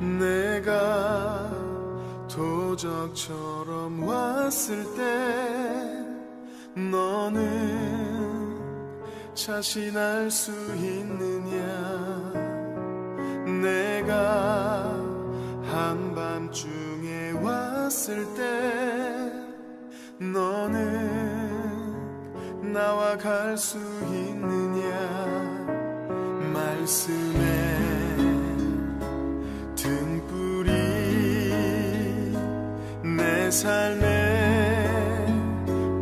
내가 도적처럼 왔을 때 너는 자신할 수 있느냐? 내가 한밤중에 왔을 때 너는 나와 갈 수 있느냐? 말씀에 등불이 내 삶에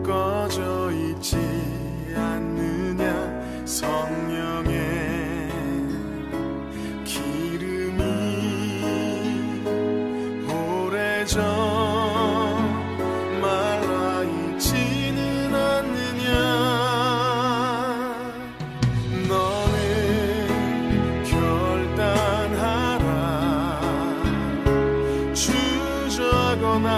꺼져 있지 않느냐? 성령의 기름이 오래전 말라 있지는 않느냐? 너는 결단하라. 주저거나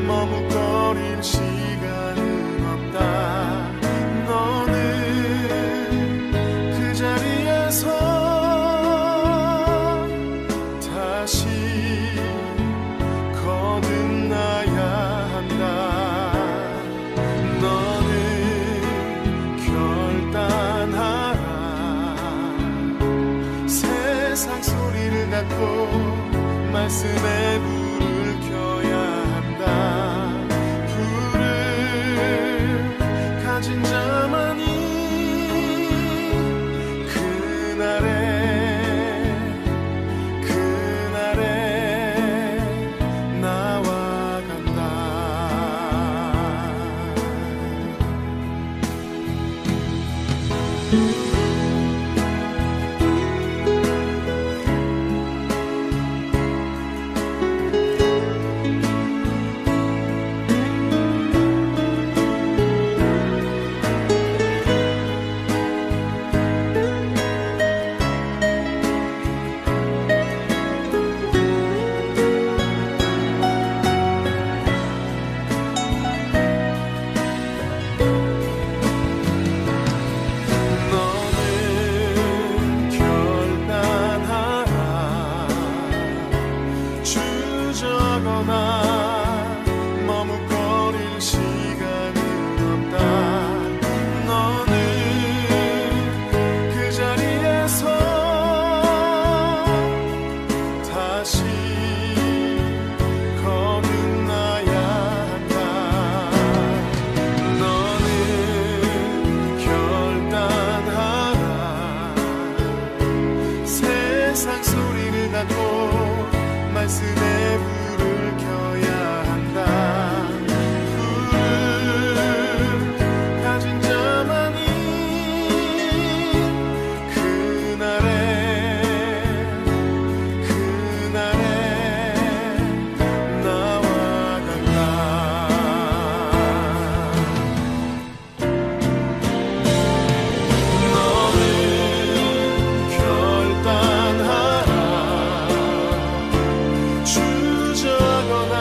머뭇거릴 시간은 없다. 너는 그 자리에서 다시 거듭나야 한다. 너는 결단하라. 세상 소리를 닫고 말씀에 불을 켜야 한다. 불을 가진 자만이 그날에 나와 간다. 너는 결단하라. 주저거나 머뭇거릴 시간은 없다. 너는 그 자리에서 다시 거듭나야 한다. 너는 결단하라. 세상 소리를 닫고 말씀에 불을 켜야 한다. 불을 가진 자만이 그날에 나와 간다. 너는 결단하라. 주저거나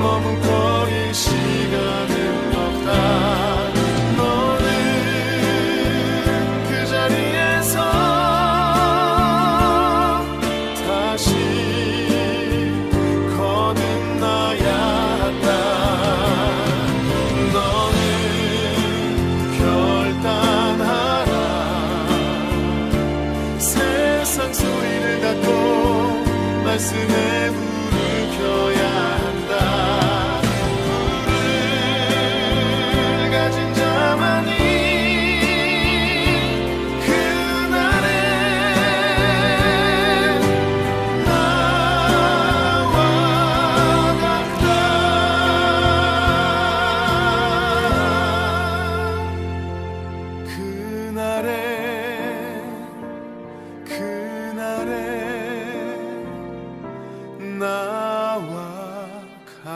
머뭇거릴 시간은 없다. 너는 그 자리에서 다시 거듭나야 한다. 너는 결단하라. 세상 소리를 닫고 말씀에 불을 켜야 한다. 불을 가진 자만이 그날에 나와 간다. 그날에 나와 같아.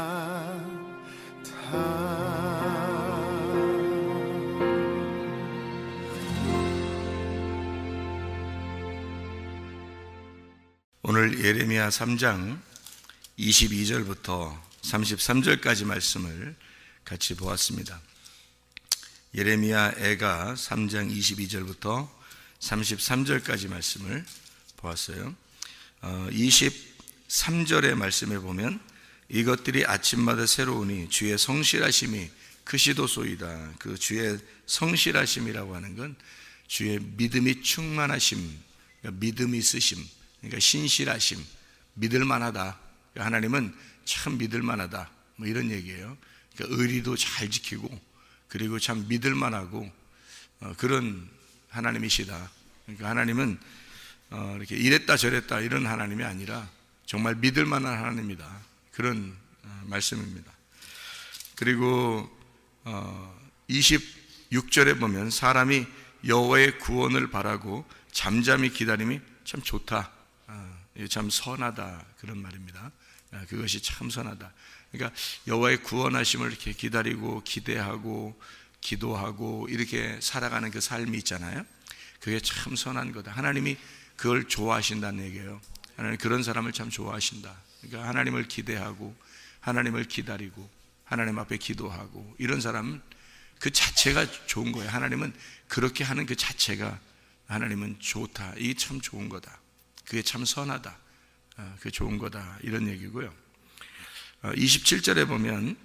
오늘 예레미야 3장 22절부터 33절까지 말씀을 같이 보았습니다. 예레미야 애가 3장 22절부터 33절까지 말씀을 보았어요. 23절의 말씀에 보면 이것들이 아침마다 새로우니 주의 성실하심이 크시도소이다. 그 주의 성실하심이라고 하는 건 주의 믿음이 충만하심, 그러니까 믿음이 있으심, 그러니까 신실하심, 믿을만하다. 그러니까 하나님은 참 믿을만하다, 뭐 이런 얘기예요. 그러니까 의리도 잘 지키고 그리고 참 믿을만하고 그런 하나님이시다. 그러니까 하나님은 이렇게 이랬다 저랬다 이런 하나님이 아니라 정말 믿을만한 하나님이다. 그런 말씀입니다. 그리고 26절에 보면 사람이 여호와의 구원을 바라고 잠잠히 기다림이 참 좋다, 참 선하다, 그런 말입니다. 그것이 참 선하다. 그러니까 여호와의 구원하심을 이렇게 기다리고 기대하고 기도하고 이렇게 살아가는 그 삶이 있잖아요. 그게 참 선한 거다. 하나님이 그걸 좋아하신다는 얘기예요. 하나님 그런 사람을 참 좋아하신다. 그러니까 하나님을 기대하고 하나님을 기다리고 하나님 앞에 기도하고 이런 사람은 그 자체가 좋은 거예요. 하나님은 그렇게 하는 그 자체가 하나님은 좋다. 이게 참 좋은 거다. 그게 참 선하다. 그게 좋은 거다. 이런 얘기고요. 27절에 보면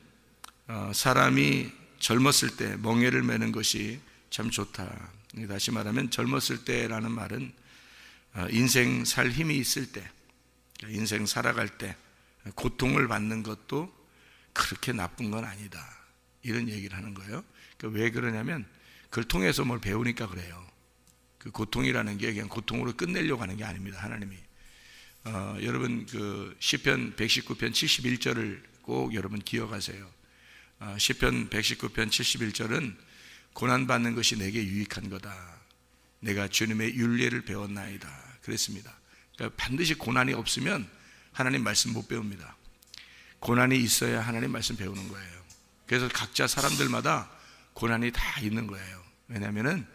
사람이 젊었을 때 멍에를 매는 것이 참 좋다. 다시 말하면 젊었을 때라는 말은 인생 살 힘이 있을 때, 인생 살아갈 때 고통을 받는 것도 그렇게 나쁜 건 아니다, 이런 얘기를 하는 거예요. 그러니까 왜 그러냐면 그걸 통해서 뭘 배우니까 그래요. 그 고통이라는 게 그냥 고통으로 끝내려고 하는 게 아닙니다. 하나님이 여러분 그 시편 119편 71절을 꼭 여러분 기억하세요. 시편 119편 71절은 고난받는 것이 내게 유익한 거다. 내가 주님의 율례를 배웠나이다. 그랬습니다. 그러니까 반드시 고난이 없으면 하나님 말씀 못 배웁니다. 고난이 있어야 하나님 말씀 배우는 거예요. 그래서 각자 사람들마다 고난이 다 있는 거예요. 왜냐하면은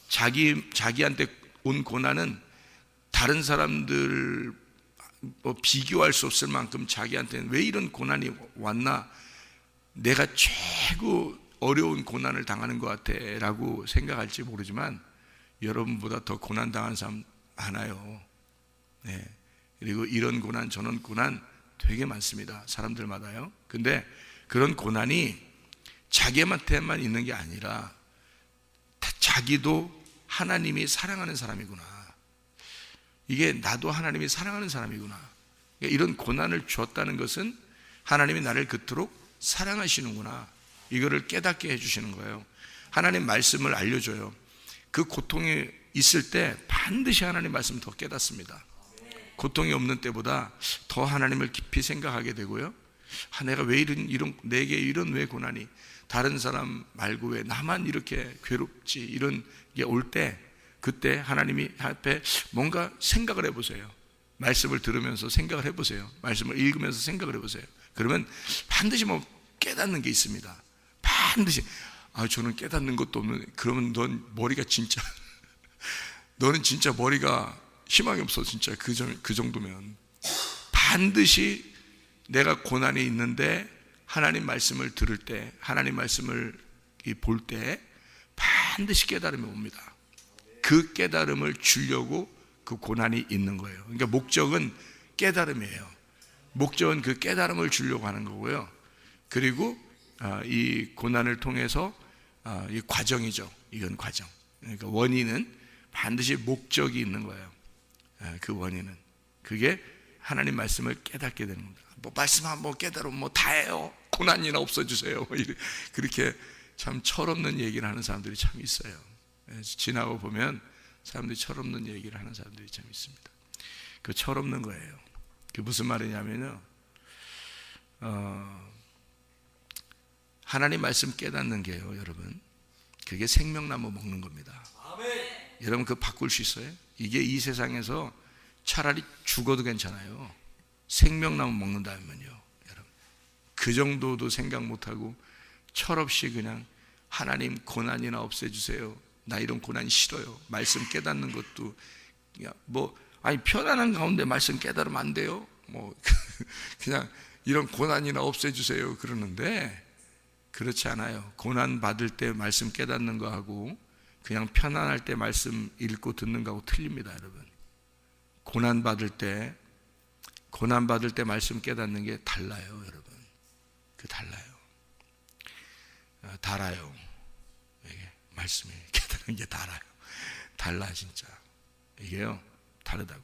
자기한테 온 고난은 다른 사람들 비교할 수 없을 만큼 자기한테는 왜 이런 고난이 왔나, 내가 최고 어려운 고난을 당하는 것 같아 라고 생각할지 모르지만 여러분보다 더 고난 당한 사람 많아요. 네. 그리고 이런 고난 저런 고난 되게 많습니다. 사람들마다요. 근데 그런 고난이 자기한테만 있는 게 아니라 자기도 하나님이 사랑하는 사람이구나, 이게 나도 하나님이 사랑하는 사람이구나, 이런 고난을 주었다는 것은 하나님이 나를 그토록 사랑하시는구나, 이거를 깨닫게 해주시는 거예요. 하나님 말씀을 알려줘요. 그 고통이 있을 때 반드시 하나님 말씀 더 깨닫습니다. 고통이 없는 때보다 더 하나님을 깊이 생각하게 되고요. 내가 왜 내게 이런 왜 고난이, 다른 사람 말고 왜 나만 이렇게 괴롭지, 이런 게 올 때 그때 하나님이 앞에 뭔가 생각을 해보세요. 말씀을 들으면서 생각을 해보세요. 말씀을 읽으면서 생각을 해보세요. 그러면 반드시 뭐 깨닫는 게 있습니다. 반드시. 저는 깨닫는 것도 없는데, 그러면 넌 머리가 진짜 너는 진짜 머리가 희망이 없어. 진짜 그 정도면 반드시 내가 고난이 있는데 하나님 말씀을 들을 때, 하나님 말씀을 볼 때 반드시 깨달음이 옵니다. 그 깨달음을 주려고 그 고난이 있는 거예요. 그러니까 목적은 깨달음이에요. 목적은 그 깨달음을 주려고 하는 거고요. 그리고 이 고난을 통해서 이 과정이죠. 이건 과정. 그러니까 원인은 반드시 목적이 있는 거예요. 그 원인은 그게 하나님 말씀을 깨닫게 되는 겁니다. 뭐 말씀 한번 깨달으면 뭐 다해요. 고난이나 없어주세요. 그렇게 참 철없는 얘기를 하는 사람들이 참 있어요. 지나고 보면 사람들이 철없는 얘기를 하는 사람들이 참 있습니다. 그 철없는 거예요. 그 무슨 말이냐면요, 하나님 말씀 깨닫는 게요, 여러분, 그게 생명나무 먹는 겁니다. 아멘. 여러분 그거 바꿀 수 있어요? 이게 이 세상에서 차라리 죽어도 괜찮아요. 생명나무 먹는다면요, 여러분 그 정도도 생각 못하고 철없이 그냥 하나님 고난이나 없애주세요, 나 이런 고난 싫어요, 말씀 깨닫는 것도 편안한 가운데 말씀 깨달으면 안 돼요, 그냥 이런 고난이나 없애주세요 그러는데, 그렇지 않아요. 고난 받을 때 말씀 깨닫는 거하고 그냥 편안할 때 말씀 읽고 듣는 거하고 틀립니다, 여러분. 고난받을 때 말씀 깨닫는 게 달라요, 여러분. 그 달라요. 달아요. 이게 말씀이 깨닫는 게 달라 진짜. 이게요, 다르다고.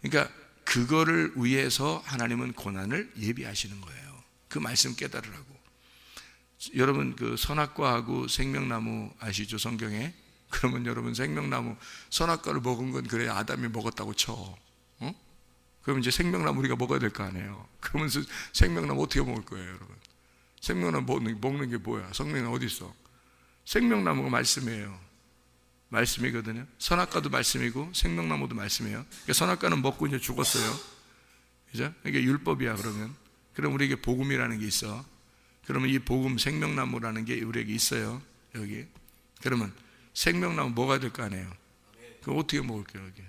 그러니까 그거를 위해서 하나님은 고난을 예비하시는 거예요. 그 말씀 깨달으라고. 여러분 그 선악과하고 생명나무 아시죠, 성경에? 그러면 여러분 생명나무, 선악과를 먹은 건 그래 아담이 먹었다고 쳐. 그러면 이제 생명나무 우리가 먹어야 될 거 아니에요. 그러면서 생명나무 어떻게 먹을 거예요, 여러분? 생명나무 먹는 게 뭐야? 성령은 어디 있어? 생명나무가 말씀이에요. 말씀이거든요. 선악과도 말씀이고 생명나무도 말씀이에요. 그러니까 선악과는 먹고 이제 죽었어요. 그죠? 이게 율법이야. 그럼 우리에게 복음이라는 게 있어. 그러면 이 복음 생명나무라는 게 우리에게 있어요. 여기. 그러면 생명나무 먹어야 될 거 아니에요. 그럼 어떻게 먹을게요, 여기?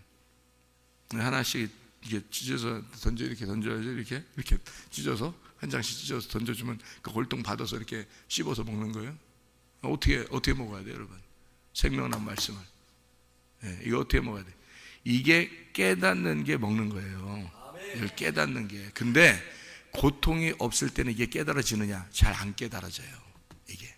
하나씩 이게 찢어서 이렇게 던져야죠. 이렇게 찢어서 한 장씩 찢어서 던져주면 그 골동 받아서 이렇게 씹어서 먹는 거예요. 어떻게 먹어야 돼요, 여러분? 생명나무 말씀을. 이거 어떻게 먹어야 돼? 이게 깨닫는 게 먹는 거예요. 이걸 깨닫는 게. 근데 고통이 없을 때는 이게 깨달아지느냐? 잘 안 깨달아져요, 이게.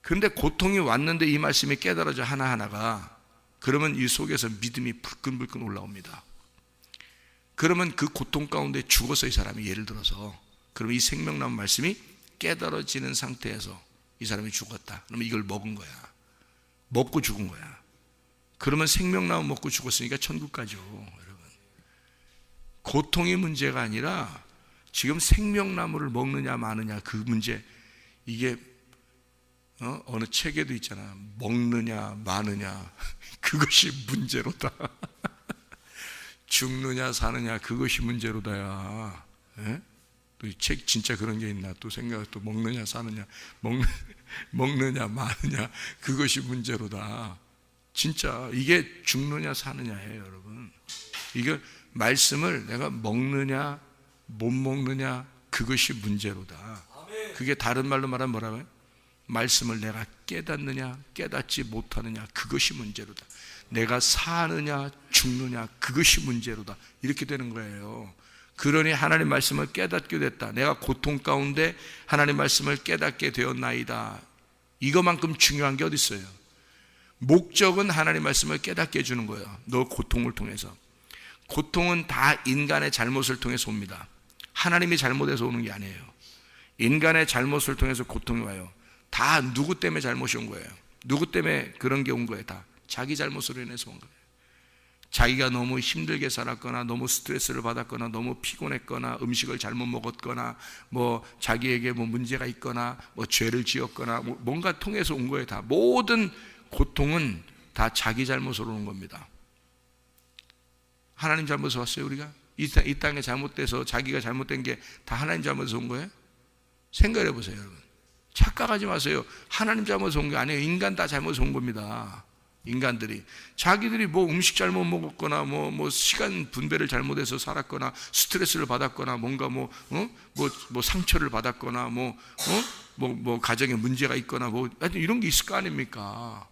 그런데 고통이 왔는데 이 말씀이 깨달아져 하나하나가, 그러면 이 속에서 믿음이 불끈불끈 올라옵니다. 그러면 그 고통 가운데 죽어서 이 사람이, 예를 들어서 그러면 이 생명나무 말씀이 깨달아지는 상태에서 이 사람이 죽었다. 그러면 이걸 먹은 거야. 먹고 죽은 거야. 그러면 생명나무 먹고 죽었으니까 천국 가죠, 여러분. 고통이 문제가 아니라 지금 생명나무를 먹느냐 마느냐 그 문제. 이게 어느 책에도 있잖아. 먹느냐 마느냐 그것이 문제로다. 죽느냐 사느냐 그것이 문제로다야. 또 이 책 진짜 그런 게 있나 또 생각. 또 먹느냐 사느냐 먹느냐 마느냐 그것이 문제로다. 진짜 이게 죽느냐 사느냐예요, 여러분. 이게 말씀을 내가 먹느냐 못 먹느냐 그것이 문제로다. 그게 다른 말로 말하면 뭐라고요? 말씀을 내가 깨닫느냐 깨닫지 못하느냐 그것이 문제로다. 내가 사느냐 죽느냐 그것이 문제로다. 이렇게 되는 거예요. 그러니 하나님 말씀을 깨닫게 됐다. 내가 고통 가운데 하나님 말씀을 깨닫게 되었나이다. 이거만큼 중요한 게 어디 있어요? 목적은 하나님 말씀을 깨닫게 해주는 거예요. 너 고통을 통해서. 고통은 다 인간의 잘못을 통해서 옵니다. 하나님이 잘못해서 오는 게 아니에요. 인간의 잘못을 통해서 고통이 와요. 다 누구 때문에 잘못이 온 거예요? 누구 때문에 그런 게 온 거예요? 다 자기 잘못으로 인해서 온 거예요. 자기가 너무 힘들게 살았거나 너무 스트레스를 받았거나 너무 피곤했거나 음식을 잘못 먹었거나 뭐 자기에게 뭐 문제가 있거나 뭐 죄를 지었거나 뭐 뭔가 통해서 온 거예요. 다 모든 고통은 다 자기 잘못으로 온 겁니다. 하나님 잘못에서 왔어요, 우리가? 이 땅에 잘못돼서 자기가 잘못된 게 다 하나님 잘못에서 온 거예요? 생각해 보세요, 여러분. 착각하지 마세요. 하나님 잘못에서 온 게 아니에요. 인간 다 잘못에서 온 겁니다. 인간들이 자기들이 뭐 음식 잘못 먹었거나 뭐 시간 분배를 잘못해서 살았거나 스트레스를 받았거나 뭔가 뭐 상처를 받았거나 뭐 가정에 문제가 있거나 뭐 하여튼 이런 게 있을 거 아닙니까?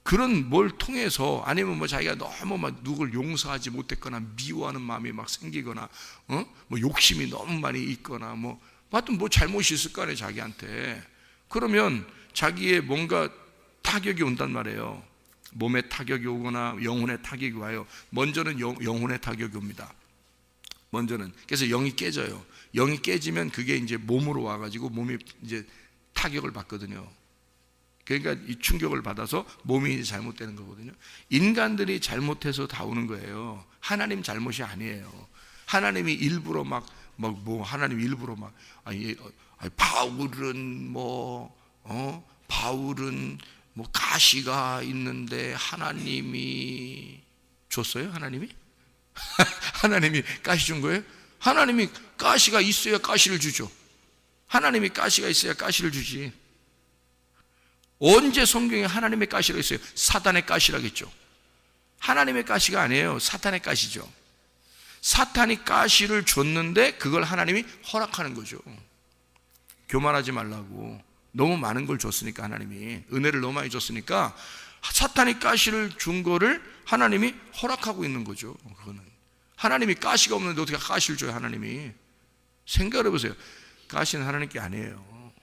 그런 뭘 통해서 아니면 뭐 자기가 너무 막 누굴 용서하지 못했거나 미워하는 마음이 막 생기거나 뭐 욕심이 너무 많이 있거나 뭐 하여튼 뭐 잘못이 있을 거 아니에요, 자기한테. 그러면 자기의 뭔가 타격이 온단 말이에요. 몸에 타격이 오거나 영혼에 타격이 와요. 먼저는 영혼에 타격이 옵니다. 먼저는. 그래서 영이 깨져요. 영이 깨지면 그게 이제 몸으로 와가지고 몸이 이제 타격을 받거든요. 그러니까 이 충격을 받아서 몸이 잘못되는 거거든요. 인간들이 잘못해서 다 오는 거예요. 하나님 잘못이 아니에요. 하나님이 일부러 하나님 일부러 바울은 가시가 있는데 하나님이 줬어요? 하나님이? 하나님이 가시 준 거예요? 하나님이 가시가 있어야 가시를 주죠. 하나님이 가시가 있어야 가시를 주지. 언제 성경에 하나님의 가시가 있어요? 사탄의 가시라겠죠. 하나님의 가시가 아니에요. 사탄의 가시죠. 사탄이 가시를 줬는데 그걸 하나님이 허락하는 거죠. 교만하지 말라고. 너무 많은 걸 줬으니까 하나님이 은혜를 너무 많이 줬으니까 사탄이 가시를 준 거를 하나님이 허락하고 있는 거죠. 그거는 하나님이 가시가 없는데 어떻게 가시를 줘요? 하나님이. 생각해 보세요. 가시는 하나님께 아니에요.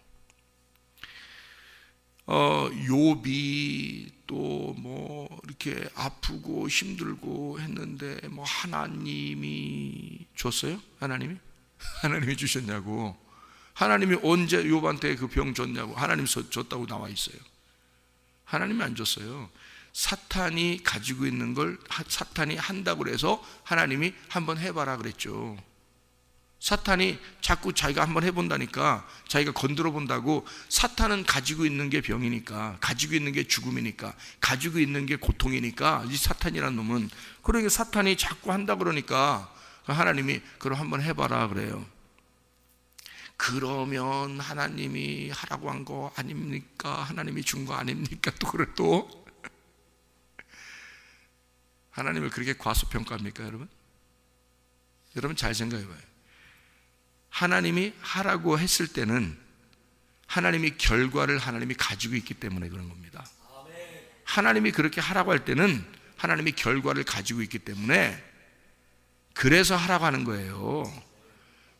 욥이 또 뭐 이렇게 아프고 힘들고 했는데 뭐 하나님이 줬어요? 하나님이 주셨냐고. 하나님이 언제 욥한테 그 병 줬냐고. 하나님 줬다고 나와 있어요. 하나님이 안 줬어요. 사탄이 가지고 있는 걸 사탄이 한다고 그래서 하나님이 한번 해봐라 그랬죠. 사탄이 자꾸 자기가 한번 해본다니까, 자기가 건드려 본다고. 사탄은 가지고 있는 게 병이니까, 가지고 있는 게 죽음이니까, 가지고 있는 게 고통이니까, 이 사탄이라는 놈은. 그러니까 사탄이 자꾸 한다 그러니까 하나님이 그럼 한번 해봐라 그래요. 그러면 하나님이 하라고 한 거 아닙니까? 하나님이 준 거 아닙니까? 또 그래 또 하나님을 그렇게 과소평가합니까 여러분? 여러분 잘 생각해 봐요. 하나님이 하라고 했을 때는 하나님이 결과를 하나님이 가지고 있기 때문에 그런 겁니다. 하나님이 그렇게 하라고 할 때는 하나님이 결과를 가지고 있기 때문에 그래서 하라고 하는 거예요.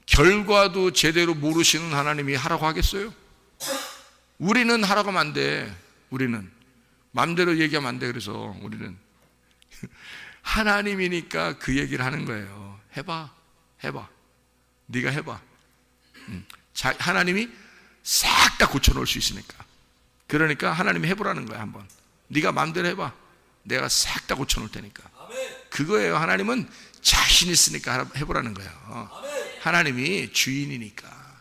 결과도 제대로 모르시는 하나님이 하라고 하겠어요? 우리는 하라고 하면 안 돼. 우리는 마음대로 얘기하면 안 돼. 그래서 우리는 하나님이니까 그 얘기를 하는 거예요. 해봐. 네가 해봐. 하나님이 싹 다 고쳐놓을 수 있으니까. 그러니까 하나님이 해보라는 거야. 한번 네가 마음대로 해봐. 내가 싹 다 고쳐놓을 테니까. 그거예요. 하나님은 자신 있으니까 해보라는 거예요. 하나님이 주인이니까.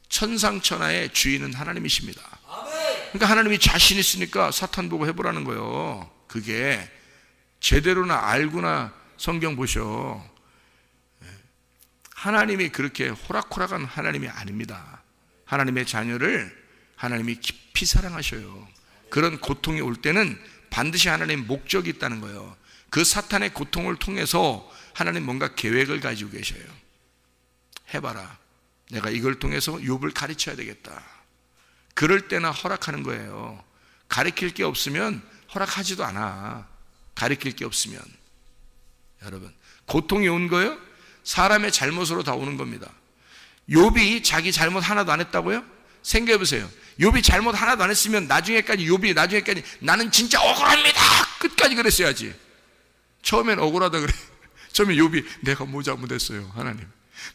천상천하의 주인은 하나님이십니다. 그러니까 하나님이 자신 있으니까 사탄 보고 해보라는 거예요. 그게 제대로나 알고나 성경 보셔. 하나님이 그렇게 호락호락한 하나님이 아닙니다. 하나님의 자녀를 하나님이 깊이 사랑하셔요. 그런 고통이 올 때는 반드시 하나님의 목적이 있다는 거예요. 그 사탄의 고통을 통해서 하나님 뭔가 계획을 가지고 계셔요. 해봐라. 내가 이걸 통해서 욥을 가르쳐야 되겠다. 그럴 때나 허락하는 거예요. 가르칠 게 없으면 허락하지도 않아. 가르칠 게 없으면. 여러분, 고통이 온 거예요? 사람의 잘못으로 다 오는 겁니다. 욥이 자기 잘못 하나도 안 했다고요? 생각해 보세요. 욥이 잘못 하나도 안 했으면 나중에까지 나는 진짜 억울합니다. 끝까지 그랬어야지. 처음엔 억울하다 그래. 처음에 욥이 내가 뭐 잘못했어요 하나님,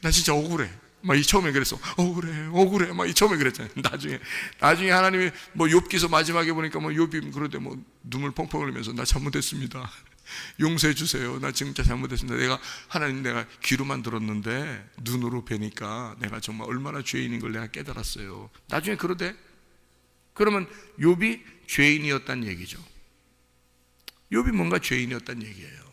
나 진짜 억울해 막 이 처음에 그랬어. 억울해 막 이 처음에 그랬잖아요. 나중에 하나님이 뭐 욥기서 마지막에 보니까 뭐 욥이 그러대 뭐 눈물 펑펑 흘리면서 나 잘못했습니다. 용서해 주세요. 나 진짜 잘못했습니다. 하나님 내가 귀로만 들었는데 눈으로 뵈니까 내가 정말 얼마나 죄인인 걸 내가 깨달았어요. 나중에 그러대. 그러면 욥이 죄인이었다는 얘기죠. 욥이 뭔가 죄인이었다는 얘기예요.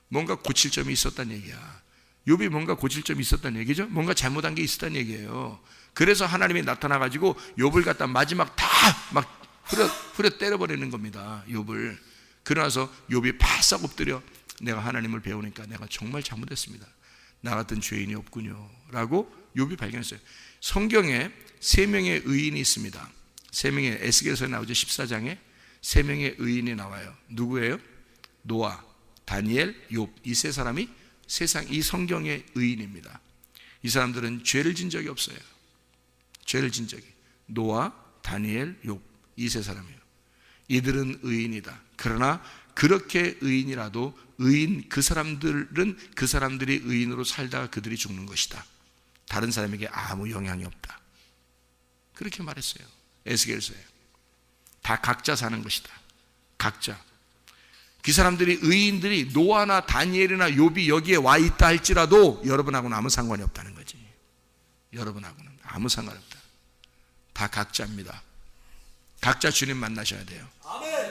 뭔가 고칠 점이 있었다는 얘기야. 욥이 뭔가 고칠 점이 있었다는 얘기죠. 뭔가 잘못한 게 있었다는 얘기예요. 그래서 하나님이 나타나가지고 욥을 갖다 마지막 다 막 후려 때려버리는 겁니다. 욥을. 그러나서 욥이 바싹 엎드려 내가 하나님을 배우니까 내가 정말 잘못했습니다. 나 같은 죄인이 없군요 라고 욥이 발견했어요. 성경에 3명의 의인이 있습니다. 3명의 에스겔서에 나오죠. 14장에 3명의 의인이 나와요. 누구예요? 노아, 다니엘, 욥. 이 3사람이 이 성경의 의인입니다. 이 사람들은 죄를 진 적이 없어요. 죄를 진 적이. 노아, 다니엘, 욥. 이 3사람이에요. 이들은 의인이다. 그러나 그렇게 의인이라도 그 사람들은 그 사람들이 의인으로 살다가 그들이 죽는 것이다. 다른 사람에게 아무 영향이 없다. 그렇게 말했어요. 에스겔서에. 다 각자 사는 것이다. 각자. 그 사람들이 의인들이 노아나 다니엘이나 욥이 여기에 와 있다 할지라도 여러분하고는 아무 상관이 없다는 거지. 여러분하고는 아무 상관이 없다. 다 각자입니다. 각자 주님 만나셔야 돼요.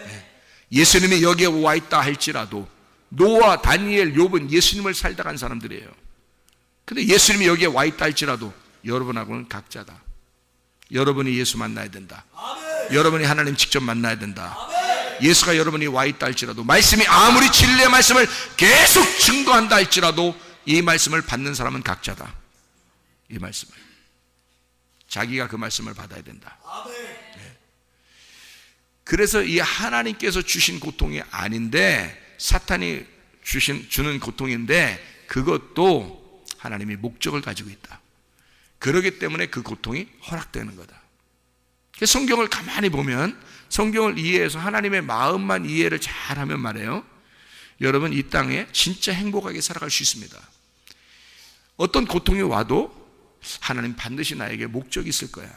네. 예수님이 여기에 와 있다 할지라도 노아, 다니엘, 욥은 예수님을 살다 간 사람들이에요. 근데 예수님이 여기에 와 있다 할지라도 여러분하고는 각자다. 여러분이 예수 만나야 된다. 여러분이 하나님 직접 만나야 된다. 예수가 여러분이 와 있다 할지라도, 말씀이 아무리 진리의 말씀을 계속 증거한다 할지라도 이 말씀을 받는 사람은 각자다. 이 말씀을 자기가 그 말씀을 받아야 된다. 네. 그래서 이 하나님께서 주신 고통이 아닌데 사탄이 주는 고통인데 그것도 하나님이 목적을 가지고 있다. 그렇기 때문에 그 고통이 허락되는 거다. 성경을 가만히 보면, 성경을 이해해서 하나님의 마음만 이해를 잘하면 말이에요, 여러분 이 땅에 진짜 행복하게 살아갈 수 있습니다. 어떤 고통이 와도 하나님 반드시 나에게 목적이 있을 거야.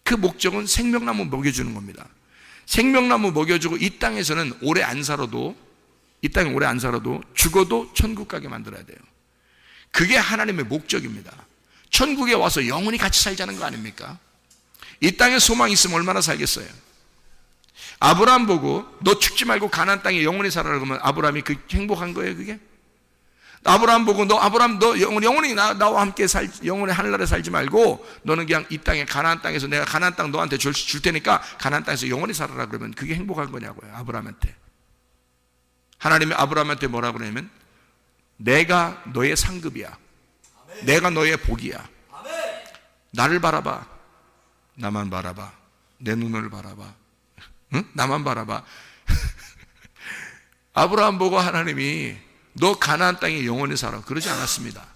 그 목적은 생명나무 먹여주는 겁니다. 생명나무 먹여주고 이 땅에서는 오래 안 살아도, 이 땅에 오래 안 살아도 죽어도 천국 가게 만들어야 돼요. 그게 하나님의 목적입니다. 천국에 와서 영원히 같이 살자는 거 아닙니까? 이 땅에 소망이 있으면 얼마나 살겠어요? 아브라함 보고 너 죽지 말고 가나안 땅에 영원히 살아라 그러면 아브라함이 그 행복한 거예요, 그게? 아브라함 보고 너 영원히 나와 함께 영원히 하늘나라에 살지 말고 너는 그냥 이 땅에 가나안 땅에서 내가 가나안 땅 너한테 줄 테니까 가나안 땅에서 영원히 살아라 그러면 그게 행복한 거냐고요, 아브라함한테. 하나님이 아브라함한테 뭐라고 그러냐면 내가 너의 상급이야. 내가 너의 복이야. 나를 바라봐. 나만 바라봐. 내 눈을 바라봐. 응? 나만 바라봐. 아브라함 보고 하나님이 너 가나안 땅에 영원히 살아 그러지 않았습니다.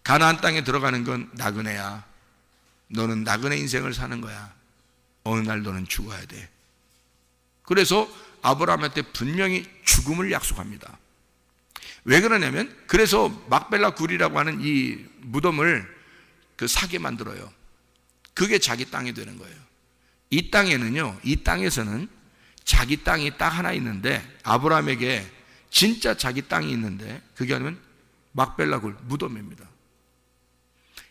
가나안 땅에 들어가는 건 나그네야. 너는 나그네 인생을 사는 거야. 어느 날 너는 죽어야 돼. 그래서 아브라함한테 분명히 죽음을 약속합니다. 왜 그러냐면, 그래서 막벨라 굴이라고 하는 이 무덤을 그 사게 만들어요. 그게 자기 땅이 되는 거예요. 이 땅에는요, 이 땅에서는 자기 땅이 딱 하나 있는데, 아브라함에게 진짜 자기 땅이 있는데 그게 아니면 막벨라 굴 무덤입니다.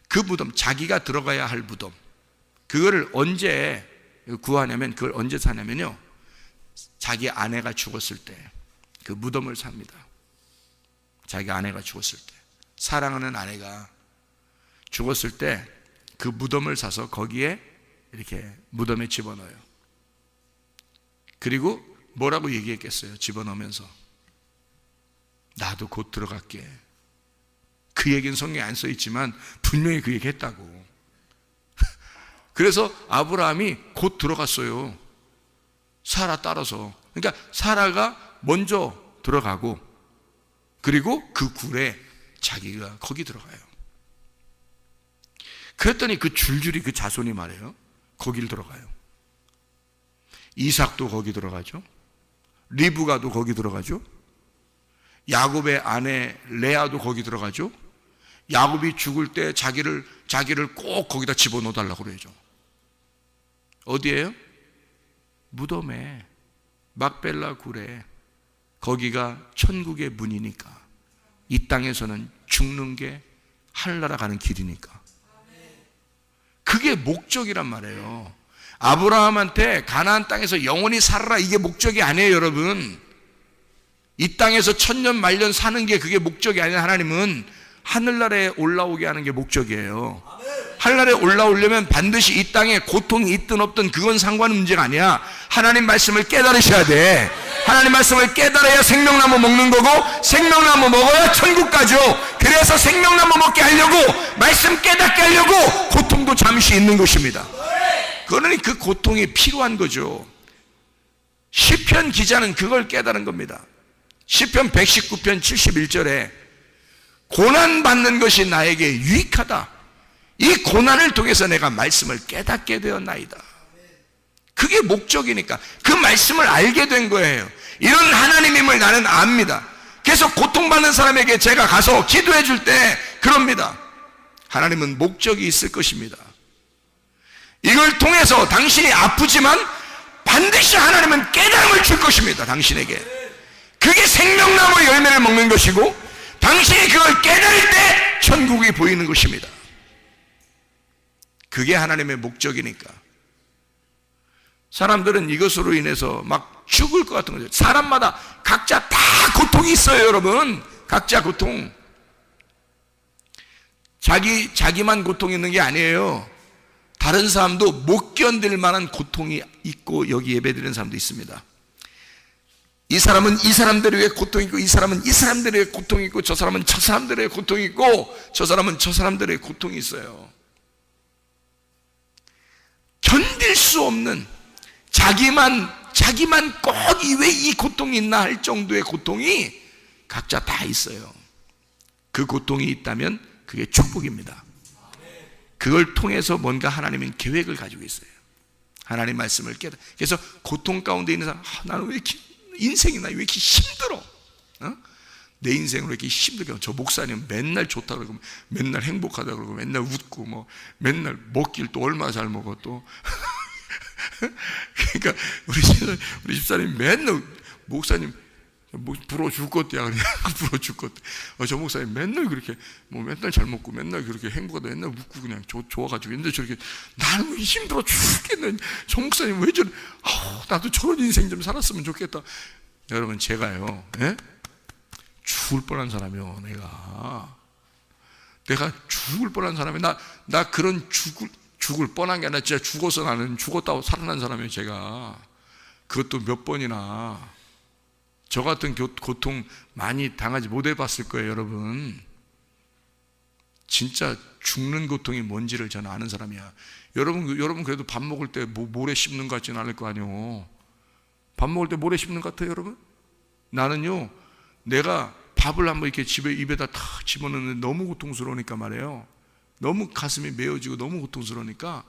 그 무덤, 자기가 들어가야 할 무덤, 그거를 언제 구하냐면, 그걸 언제 사냐면요, 자기 아내가 죽었을 때 그 무덤을 삽니다. 자기 아내가 죽었을 때, 사랑하는 아내가 죽었을 때 그 무덤을 사서 거기에 이렇게 무덤에 집어넣어요. 그리고 뭐라고 얘기했겠어요? 집어넣으면서 나도 곧 들어갈게. 그 얘기는 성경에 안 써있지만 분명히 그 얘기 했다고. 그래서 아브라함이 곧 들어갔어요, 사라 따라서. 그러니까 사라가 먼저 들어가고, 그리고 그 굴에 자기가 거기 들어가요. 그랬더니 그 줄줄이 그 자손이 말해요, 거길 들어가요. 이삭도 거기 들어가죠. 리브가도 거기 들어가죠. 야곱의 아내 레아도 거기 들어가죠. 야곱이 죽을 때 자기를 꼭 거기다 집어넣어 달라고 그러죠. 어디예요? 무덤에, 막벨라 굴에. 거기가 천국의 문이니까, 이 땅에서는 죽는 게 하늘나라 가는 길이니까. 그게 목적이란 말이에요. 아브라함한테 가나안 땅에서 영원히 살아라 이게 목적이 아니에요, 여러분. 이 땅에서 천년 만년 사는 게 그게 목적이 아니라 하나님은 하늘나라에 올라오게 하는 게 목적이에요. 하늘나라에 올라오려면 반드시 이 땅에 고통이 있든 없든 그건 상관 문제가 아니야. 하나님 말씀을 깨달으셔야 돼. 하나님 말씀을 깨달아야 생명나무 먹는 거고, 생명나무 먹어야 천국 가죠. 그래서 생명나무 먹게 하려고, 말씀 깨닫게 하려고 고통도 잠시 있는 것입니다. 그러니 그 고통이 필요한 거죠. 시편 기자는 그걸 깨달은 겁니다. 시편 119편 71절에 고난받는 것이 나에게 유익하다. 이 고난을 통해서 내가 말씀을 깨닫게 되었나이다. 그게 목적이니까 그 말씀을 알게 된 거예요. 이런 하나님임을 나는 압니다. 그래서 고통받는 사람에게 제가 가서 기도해 줄 때 그럽니다. 하나님은 목적이 있을 것입니다. 이걸 통해서 당신이 아프지만 반드시 하나님은 깨달음을 줄 것입니다, 당신에게. 그게 생명나무 열매를 먹는 것이고, 당신이 그걸 깨달을 때 천국이 보이는 것입니다. 그게 하나님의 목적이니까. 사람들은 이것으로 인해서 막 죽을 것 같은 거죠. 사람마다 각자 다 고통이 있어요, 여러분. 각자 고통. 자기만 고통이 있는 게 아니에요. 다른 사람도 못 견딜 만한 고통이 있고, 여기 예배드리는 사람도 있습니다. 이 사람은 이 사람들의 고통이 있고, 이 사람은 이 사람들의 고통이 있고, 저 사람은 저 사람들의 고통이 있고, 저 사람은 저 사람들의 고통이 있어요. 견딜 수 없는, 자기만 꼭 왜 이 고통이 있나 할 정도의 고통이 각자 다 있어요. 그 고통이 있다면 그게 축복입니다. 그걸 통해서 뭔가 하나님은 계획을 가지고 있어요. 하나님 말씀을 깨달아. 그래서 고통 가운데 있는 사람, 나는 왜 이렇게 인생이 나 왜 이렇게 힘들어? 내 인생으로 이렇게 힘들게. 저 목사님 맨날 좋다 그러고 맨날 행복하다 그러고 맨날 웃고 뭐 맨날 먹기를 또 얼마나 잘 먹어 또. 그러니까 우리 집사님 맨날 목사님 뭐 부러워 죽을 것이야 그냥 부러워 죽을 것. 저 목사님 맨날 그렇게 뭐 맨날 잘 먹고 맨날 그렇게 행복하다 맨날 웃고 그냥 좋아가지고 근데 저렇게 나는 힘들어 죽겠네. 저 목사님 왜 저래? 나도 저런 인생 좀 살았으면 좋겠다. 여러분 제가요, 예? 죽을 뻔한 사람이요. 내가 죽을 뻔한 사람이 나 그런 죽을 뻔한 게 아니라 진짜 죽어서 나는 죽었다고 살아난 사람이에요. 제가 그것도 몇 번이나. 저 같은 고통 많이 당하지 못해봤을 거예요, 여러분. 진짜 죽는 고통이 뭔지를 저는 아는 사람이야. 여러분 그래도 밥 먹을 때 모래 씹는 것 같지는 않을 거 아니에요. 밥 먹을 때 모래 씹는 것 같아요, 여러분? 나는요, 내가 밥을 한번 이렇게 입에다 탁 집어넣는데 너무 고통스러우니까 말이에요. 너무 가슴이 메어지고 너무 고통스러우니까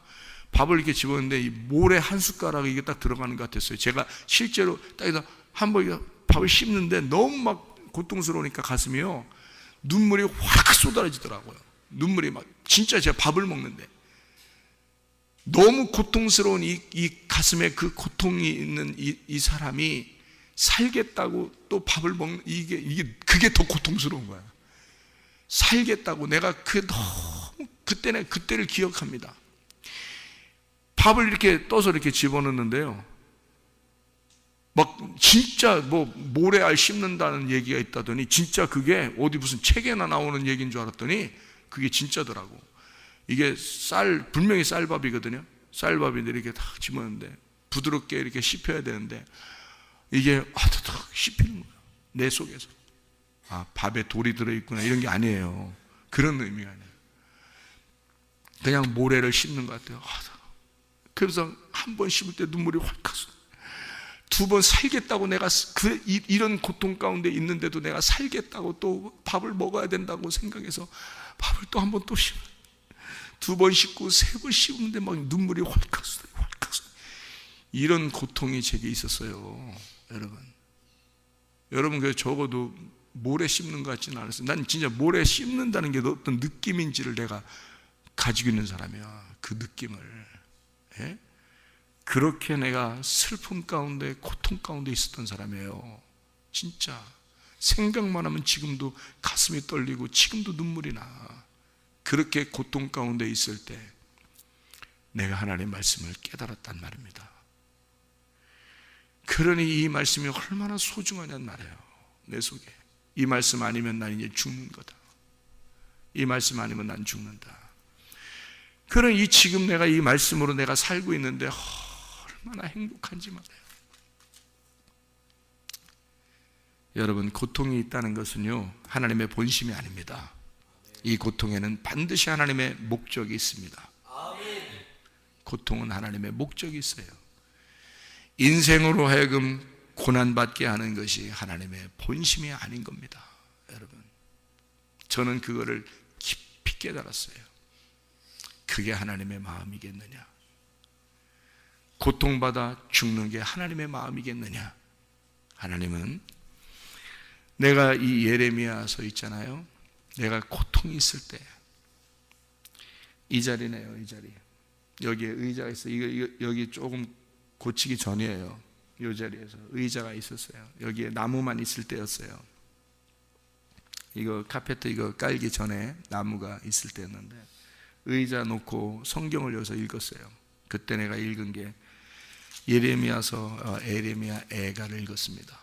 밥을 이렇게 집어넣는데 이 모래 한 숟가락이 이게 딱 들어가는 것 같았어요. 제가 실제로 딱에다 한번 밥을 씹는데 너무 막 고통스러우니까 가슴이요, 눈물이 확 쏟아지더라고요. 눈물이 막, 진짜 제가 밥을 먹는데 너무 고통스러운 이 가슴에 그 고통이 있는 이 사람이 살겠다고 또 밥을 먹는 그게 더 고통스러운 거야. 살겠다고. 내가 너무 그때를 기억합니다. 밥을 이렇게 떠서 이렇게 집어넣는데요, 막 진짜 뭐 모래알 씹는다는 얘기가 있다더니 진짜 그게 어디 무슨 책에나 나오는 얘기인 줄 알았더니 그게 진짜더라고. 이게 분명히 쌀밥이거든요. 쌀밥인데 이렇게 딱 집어넣는데 부드럽게 이렇게 씹혀야 되는데 이게 탁 씹히는 거야, 내 속에서. 밥에 돌이 들어있구나 이런 게 아니에요. 그런 의미가 아니에요. 그냥 모래를 씹는 것 같아요. 그래서 한 번 씹을 때 눈물이 활칵 쏟아. 두 번 살겠다고 내가 이런 고통 가운데 있는데도 내가 살겠다고 또 밥을 먹어야 된다고 생각해서 밥을 또 한 번 또 씹어. 두 번 씹고 세 번 씹는데 막 눈물이 활칵 쏟아. 이런 고통이 제게 있었어요, 여러분 그래서 적어도 모래 씹는 것 같지는 않았어요. 난 진짜 모래 씹는다는 게 어떤 느낌인지를 내가 가지고 있는 사람이야. 그 느낌을. 예? 그렇게 내가 슬픔 가운데 고통 가운데 있었던 사람이에요. 진짜 생각만 하면 지금도 가슴이 떨리고 지금도 눈물이 나. 그렇게 고통 가운데 있을 때 내가 하나님의 말씀을 깨달았단 말입니다. 그러니 이 말씀이 얼마나 소중하냔 말이에요. 내 속에 이 말씀 아니면 난 이제 죽는 거다. 이 말씀 아니면 난 죽는다. 그러니 지금 내가 이 말씀으로 내가 살고 있는데 얼마나 행복한지 말이에요. 여러분, 고통이 있다는 것은요, 하나님의 본심이 아닙니다. 이 고통에는 반드시 하나님의 목적이 있습니다. 고통은 하나님의 목적이 있어요. 인생으로 하여금 고난받게 하는 것이 하나님의 본심이 아닌 겁니다. 여러분, 저는 그거를 깊이 깨달았어요. 그게 하나님의 마음이겠느냐? 고통받아 죽는 게 하나님의 마음이겠느냐? 하나님은, 내가 이 예레미야서 있잖아요, 내가 고통이 있을 때, 이 자리네요, 이 자리. 여기에 의자가 있어요. 여기 조금 고치기 전이에요. 이 자리에서 의자가 있었어요. 여기에 나무만 있을 때였어요. 이거 카페트 이거 깔기 전에 나무가 있을 때였는데 의자 놓고 성경을 여기서 읽었어요. 그때 내가 읽은 게 예레미야서 예레미야 애가를 읽었습니다.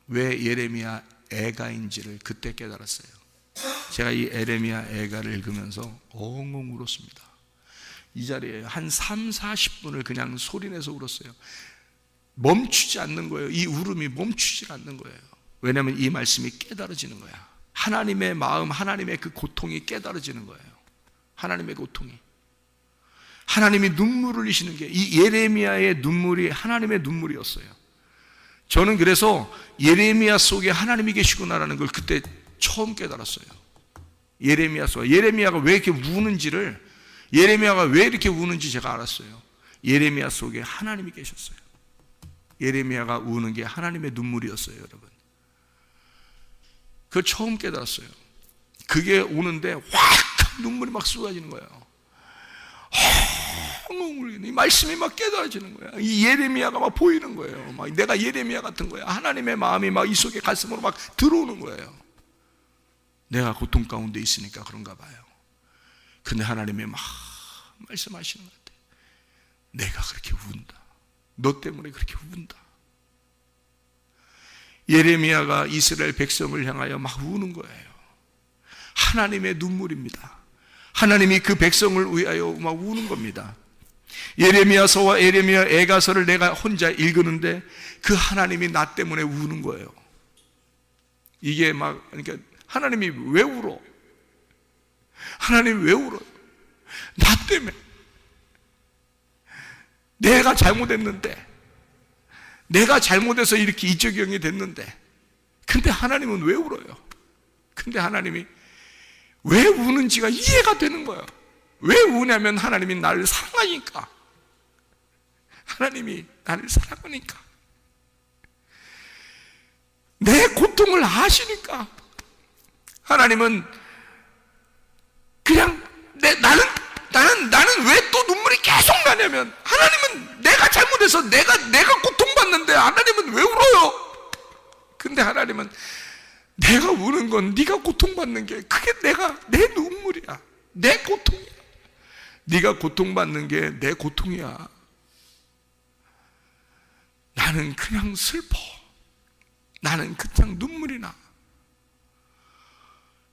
왜 예레미야 애가인지를 그때 깨달았어요. 제가 이 예레미야 애가를 읽으면서 엉엉 울었습니다. 이 자리에 한 3, 40분을 그냥 소리내서 울었어요. 멈추지 않는 거예요. 이 울음이 멈추지 않는 거예요. 왜냐하면 이 말씀이 깨달아지는 거야. 하나님의 마음, 하나님의 그 고통이 깨달아지는 거예요. 하나님의 고통이. 하나님이 눈물을 흘리시는 게 이 예레미야의 눈물이 하나님의 눈물이었어요. 저는 그래서 예레미야 속에 하나님이 계시구나라는 걸 그때 처음 깨달았어요. 예레미야 속에 예레미야가 왜 이렇게 우는지를, 예레미야가 왜 이렇게 우는지 제가 알았어요. 예레미야 속에 하나님이 계셨어요. 예레미야가 우는 게 하나님의 눈물이었어요, 여러분. 그걸 처음 깨달았어요. 그게 오는데 확 눈물이 막 쏟아지는 거예요. 이 말씀이 막 깨달아지는 거야. 이 예레미야가 막 보이는 거예요. 막 내가 예레미야 같은 거야. 하나님의 마음이 막 이 속에 가슴으로 막 들어오는 거예요. 내가 고통 가운데 있으니까 그런가 봐요. 근데 하나님이 막 말씀하시는 것 같아요. 내가 그렇게 운다. 너 때문에 그렇게 운다. 예레미야가 이스라엘 백성을 향하여 막 우는 거예요. 하나님의 눈물입니다. 하나님이 그 백성을 위하여 막 우는 겁니다. 예레미야서와 예레미야 애가서를 내가 혼자 읽었는데 그 하나님이 나 때문에 우는 거예요. 이게 막, 그러니까 하나님이 왜 울어? 하나님이 왜 울어요? 나 때문에. 내가 잘못했는데, 내가 잘못해서 이렇게 이적용이 됐는데, 근데 하나님은 왜 울어요? 근데 하나님이 왜 우는지가 이해가 되는 거예요. 왜 우냐면 하나님이 나를 사랑하니까. 하나님이 나를 사랑하니까. 내 고통을 아시니까. 하나님은 그냥 나는 왜 또 눈물이 계속 나냐면, 하나님은 내가 잘못해서 내가 고통받는데 하나님은 왜 울어요? 근데 하나님은 내가 우는 건 네가 고통받는 게 그게 내 눈물이야. 내 고통이야. 네가 고통받는 게 내 고통이야. 나는 그냥 슬퍼. 나는 그냥 눈물이 나.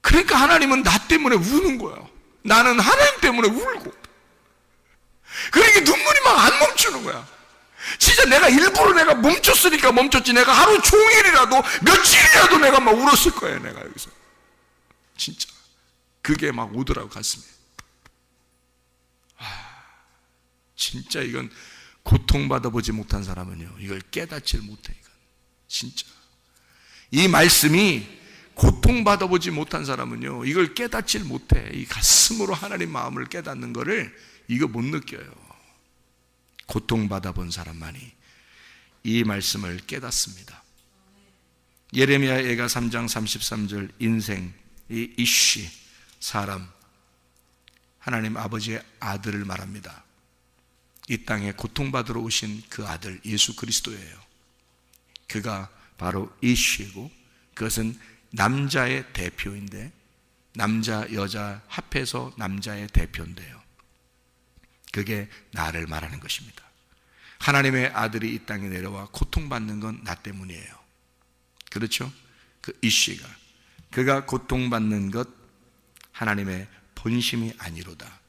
그러니까 하나님은 나 때문에 우는 거예요. 나는 하나님 때문에 울고. 그러니까 눈물이 막 안 멈추는 거야. 진짜 내가 일부러 내가 멈췄으니까 멈췄지, 내가 하루 종일이라도 며칠이라도 내가 막 울었을 거예요. 내가 여기서 진짜 그게 막 오더라고 가슴에. 진짜 이건 고통받아 보지 못한 사람은요, 이걸 깨닫지를 못해. 이건 진짜 이 말씀이 고통받아 보지 못한 사람은요, 이걸 깨닫지를 못해. 이 가슴으로 하나님 마음을 깨닫는 거를 이거 못 느껴요. 고통받아 본 사람만이 이 말씀을 깨닫습니다. 예레미야 애가 3장 33절 인생, 이 이쉬 사람, 하나님 아버지의 아들을 말합니다. 이 땅에 고통받으러 오신 그 아들 예수 그리스도예요. 그가 바로 이쉬고, 그것은 남자의 대표인데, 남자 여자 합해서 남자의 대표인데요, 그게 나를 말하는 것입니다. 하나님의 아들이 이 땅에 내려와 고통받는 건 나 때문이에요. 그렇죠? 그 이쉬가, 그가 고통받는 것 하나님의 본심이 아니로다.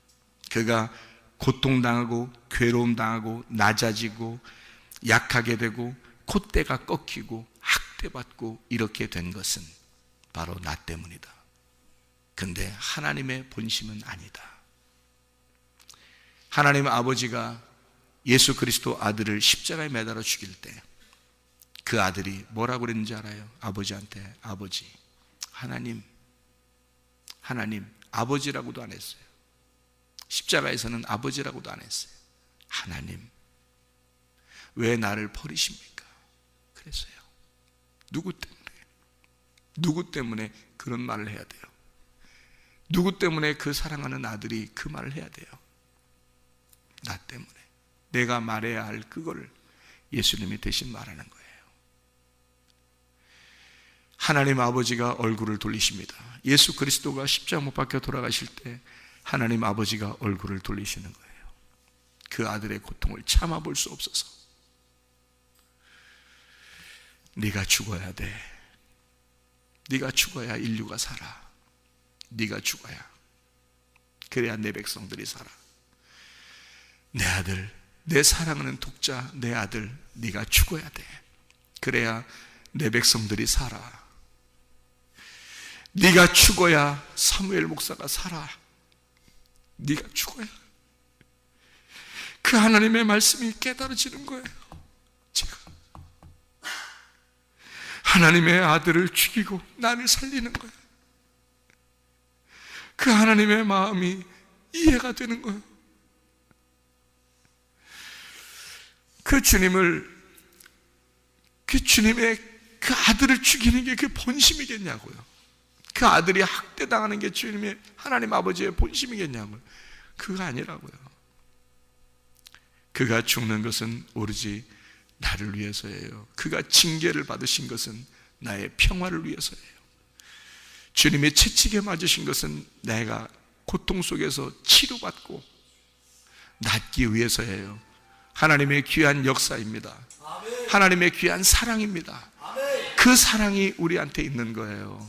그가 고통당하고 괴로움당하고 낮아지고 약하게 되고 콧대가 꺾이고 학대받고 이렇게 된 것은 바로 나 때문이다. 근데 하나님의 본심은 아니다. 하나님 아버지가 예수 그리스도 아들을 십자가에 매달아 죽일 때 그 아들이 뭐라고 그랬는지 알아요? 아버지한테, 아버지, 하나님, 아버지라고도 안 했어요. 십자가에서는 아버지라고도 안 했어요. 하나님, 왜 나를 버리십니까? 그랬어요. 누구 때문에 그런 말을 해야 돼요? 누구 때문에 그 사랑하는 아들이 그 말을 해야 돼요? 나 때문에. 내가 말해야 할 그거를 예수님이 대신 말하는 거예요. 하나님 아버지가 얼굴을 돌리십니다. 예수 그리스도가 십자가 못 박혀 돌아가실 때 하나님 아버지가 얼굴을 돌리시는 거예요. 그 아들의 고통을 참아볼 수 없어서, 네가 죽어야 돼. 네가 죽어야 인류가 살아. 네가 죽어야, 그래야 내 백성들이 살아. 내 아들, 내 사랑하는 독자, 내 아들, 네가 죽어야 돼. 그래야 내 백성들이 살아. 네가 죽어야 사무엘 목사가 살아. 네가 죽어야. 그 하나님의 말씀이 깨달아지는 거예요. 제가 하나님의 아들을 죽이고 나를 살리는 거예요. 그 하나님의 마음이 이해가 되는 거예요. 그 주님의 그 아들을 죽이는 게 그 본심이겠냐고요. 그 아들이 학대당하는 게 주님의 하나님 아버지의 본심이겠냐고요. 그거 아니라고요. 그가 죽는 것은 오로지 나를 위해서예요. 그가 징계를 받으신 것은 나의 평화를 위해서예요. 주님이 채찍에 맞으신 것은 내가 고통 속에서 치료받고 낫기 위해서예요. 하나님의 귀한 역사입니다. 하나님의 귀한 사랑입니다. 그 사랑이 우리한테 있는 거예요.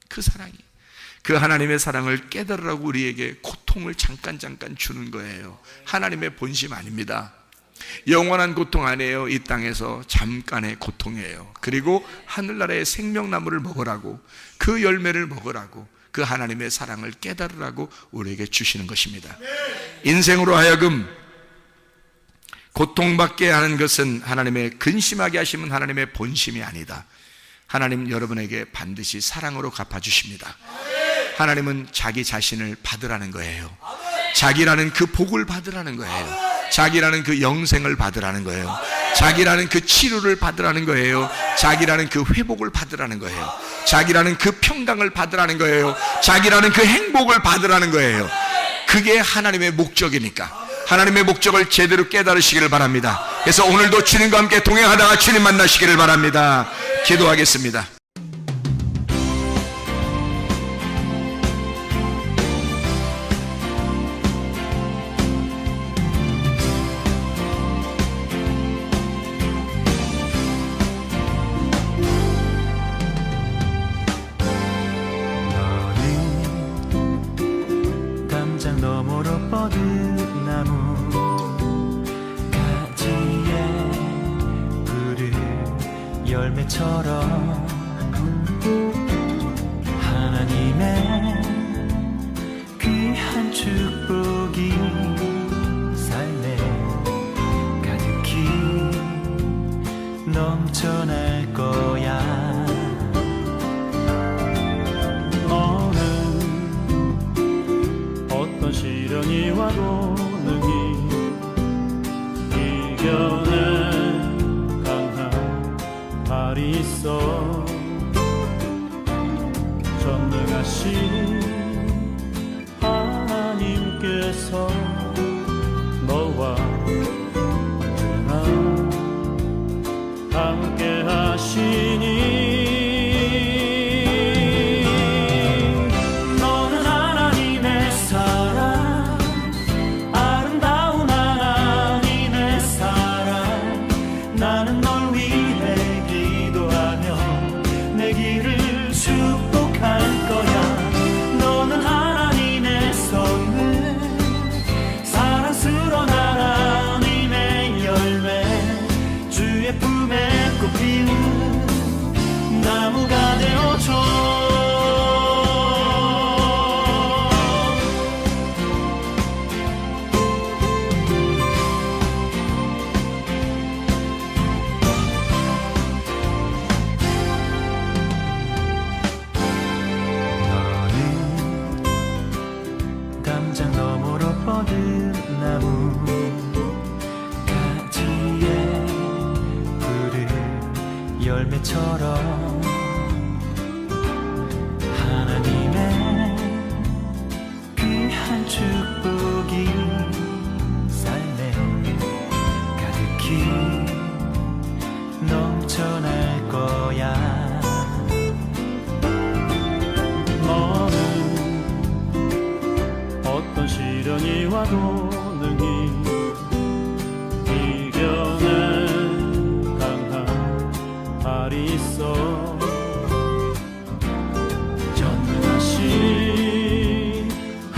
그 사랑이, 그 하나님의 사랑을 깨달으라고 우리에게 고통을 잠깐 주는 거예요. 하나님의 본심 아닙니다. 영원한 고통 아니에요. 이 땅에서 잠깐의 고통이에요. 그리고 하늘나라의 생명나무를 먹으라고, 그 열매를 먹으라고, 그 하나님의 사랑을 깨달으라고 우리에게 주시는 것입니다. 인생으로 하여금 고통받게 하는 것은 하나님의 근심하게 하시면 하나님의 본심이 아니다. 하나님 여러분에게 반드시 사랑으로 갚아주십니다. 하나님은 자기 자신을 받으라는 거예요. 자기라는 그 복을 받으라는 거예요. 자기라는 그 영생을 받으라는 거예요. 자기라는 그 치료를 받으라는 거예요. 자기라는 그 회복을 받으라는 거예요. 자기라는 그 평강을 받으라는 거예요. 자기라는 그 행복을 받으라는 거예요. 그게 하나님의 목적이니까 하나님의 목적을 제대로 깨달으시기를 바랍니다. 그래서 오늘도 주님과 함께 동행하다가 주님 만나시기를 바랍니다. 기도하겠습니다. 열매처럼 하나님의 귀한 축복이 삶에 가득히 넘쳐날 거야. 너는 어떤 시련이 와도 능히 이겨내 발이 있어. 전능하신 하나님께서 너와 언제나 함께 하시니 너는 하나님의 사랑, 아름다운 하나님의 사랑. 나는 널 위해 내 길을 축복할 거야. 너는 하나님의 선물, 사랑스러운 하나님의 열매, 주의 품에 꽃 피운 나무가 되어줘. 뻗은 나무 가지에 푸른 열매처럼 하나님의 귀한 축복이 삶에 가득히 넘쳐날 거야. 너는 어떤 시련이 와도 능히 이겨낸 강한 발이 있어. 전능하신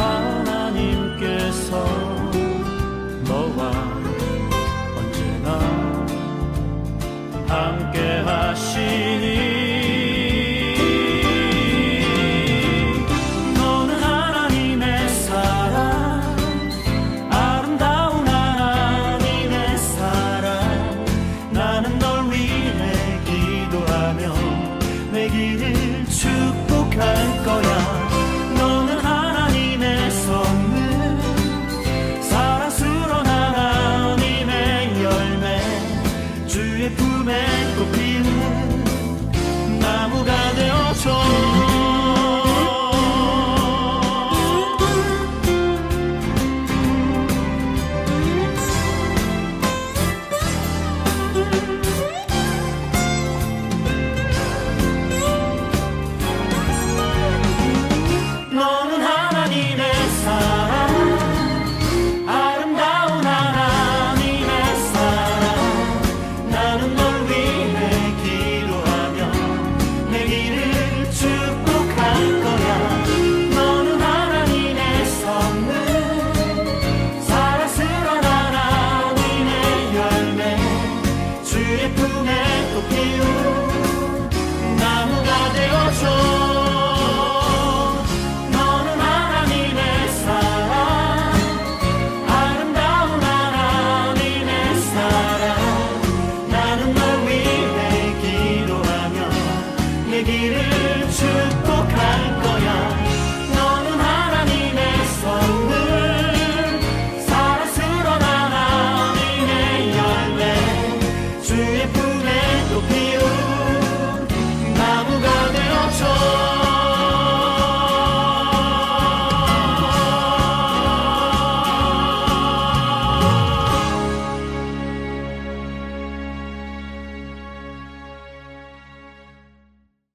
하나님께서 너와 언제나 함께 하시니 너는 하나님의 사랑, 아름다운 하나님 주의 품에 꽃 피는 나무가 되어줘. 너는 하나님의 사랑, 아름다운 하나님의 사랑. 나는 널 위해 기도하며 내 길을 축복할 거야. 너는 하나님의 선물, 사랑스러운 하나님의 열매, 주의 품에 꽃 피운 나무가 되어줘. 길을 축복할 거야. 너는 하나님의 선물, 사랑스러운 하나님의 열매, 주의 품에 꽃 피운